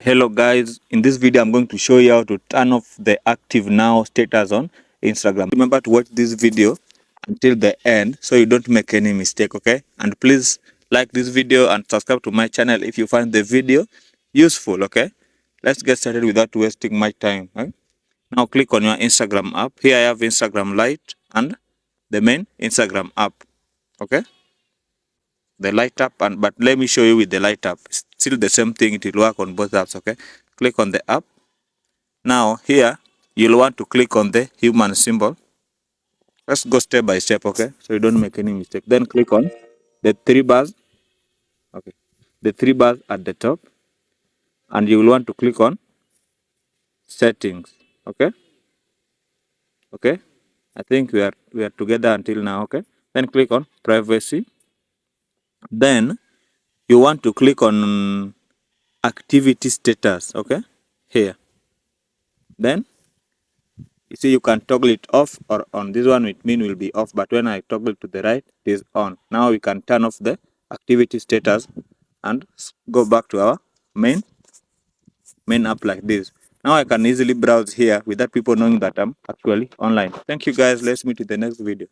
Hello guys, in this video I'm going to show you how to turn off the active now status on Instagram. Remember to watch this video until the end so you don't make any mistake, okay? And please like this video and subscribe to my channel if you find the video useful, okay? Let's get started without wasting my time. Right? Now click on your Instagram app. Here I have Instagram Lite and the main Instagram app, okay? The light up, and but let me show you with the light up. It's still the same thing, it will work on both apps, okay? Click on the app. Now here you'll want to click on the human symbol. Let's go step by step, okay, so you don't make any mistake. Then click on the three bars, okay, the three bars at the top, and you will want to click on settings, okay. I think we are together until now, okay. Then click on privacy. Then you want to click on activity status, okay, here. Then you see you can toggle it off or on. This one it mean will be off, but when I toggle to the right, it is on. Now we can turn off the activity status and go back to our main app like this. Now I can easily browse here without people knowing that I'm actually online. Thank you guys. Let's meet in the next video.